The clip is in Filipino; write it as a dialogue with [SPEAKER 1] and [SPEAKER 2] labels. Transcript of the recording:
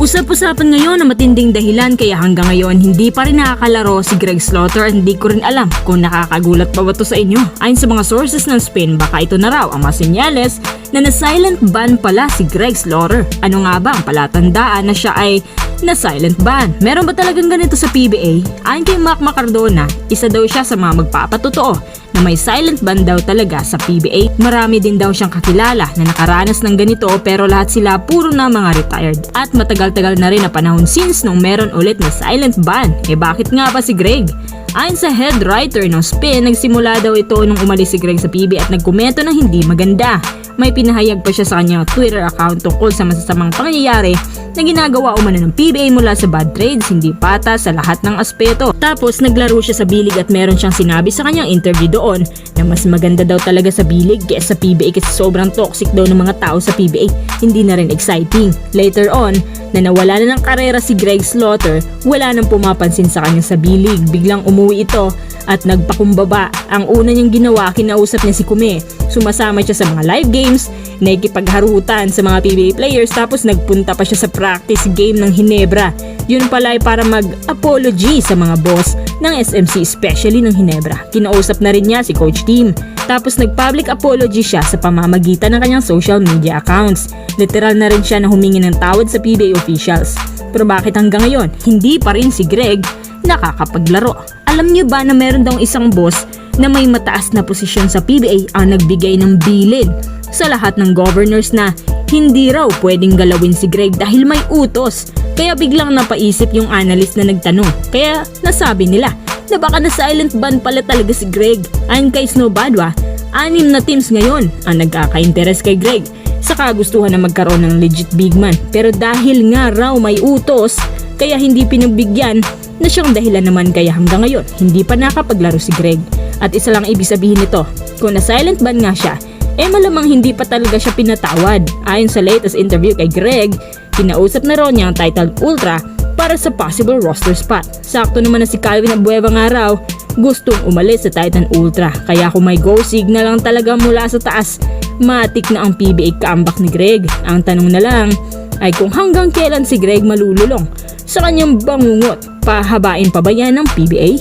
[SPEAKER 1] Usap-usapan ngayon na matinding dahilan kaya hanggang ngayon hindi pa rin nakakalaro si Greg Slaughter at hindi ko rin alam kung nakakagulat pa ba to sa inyo. Ayon sa mga sources ng Spain, baka ito na raw ang mga senyales na na-silent ban pala si Greg Slaughter. Ano nga ba ang palatandaan na siya ay na-silent ban? Meron ba talagang ganito sa PBA? Ayon kay Mac Macardona, isa daw siya sa mga magpapatotoo na may silent ban daw talaga sa PBA. Marami din daw siyang kakilala na nakaranas ng ganito pero lahat sila puro na mga retired. At matagal-tagal na rin na panahon since nung meron ulit na silent ban. Bakit nga ba si Greg? Ayon sa head writer ng Spin, nagsimula daw ito nung umalis si Greg sa PBA at nagkomento na hindi maganda. May pinahayag pa siya sa kanyang Twitter account tungkol sa masasamang pangyayari na ginagawa umano ng PBA mula sa bad trades, hindi patas sa lahat ng aspeto. Tapos naglaro siya sa bilig at meron siyang sinabi sa kanyang interview doon na mas maganda daw talaga sa bilig kaysa sa PBA kasi sobrang toxic daw ng mga tao sa PBA, hindi na rin exciting. Later on, na nawala na ng karera si Greg Slaughter, wala nang pumapansin sa kanya sa bilig. Biglang umuwi ito at nagpakumbaba. Ang una niyang ginawa, kinausap niya si Kume. Sumasama siya sa mga live games, nakikipagharutan sa mga PBA players, tapos nagpunta pa siya sa practice game ng Hinebra. Yun pala ay para mag-apology sa mga boss ng SMC, especially ng Hinebra. Kinausap na rin niya si Coach Team. Tapos nag-public apology siya sa pamamagitan ng kanyang social media accounts. Literal na rin siya na humingi ng tawad sa PBA officials. Pero bakit hanggang ngayon, hindi pa rin si Greg nakakapaglaro? Alam niyo ba na meron daw isang boss na may mataas na posisyon sa PBA ang nagbigay ng bilin sa lahat ng governors na hindi raw pwedeng galawin si Greg dahil may utos. Kaya biglang napaisip yung analyst na nagtanong. Kaya nasabi nila na baka na silent ban pala talaga si Greg. Ayon kay Snowbadwa, 6 na teams ngayon ang nagkaka-interes kay Greg sa kagustuhan na magkaroon ng legit big man. Pero dahil nga raw may utos, kaya hindi pinagbigyan na siyang dahilan naman kaya hanggang ngayon hindi pa nakapaglaro si Greg. At isa lang ibig sabihin nito, kung na silent ban nga siya, malamang hindi pa talaga siya pinatawad. Ayon sa latest interview kay Greg, kinausap na raw niya ang Titan Ultra para sa possible roster spot. Sakto naman na si Calvin Abueva nga raw gustong umalis sa Titan Ultra. Kaya kung may go signal lang talaga mula sa taas, matik na ang PBA comeback ni Greg. Ang tanong na lang ay kung hanggang kailan si Greg malululong sa kanyang bangungot. Pahabain pa ba yan ng PBA?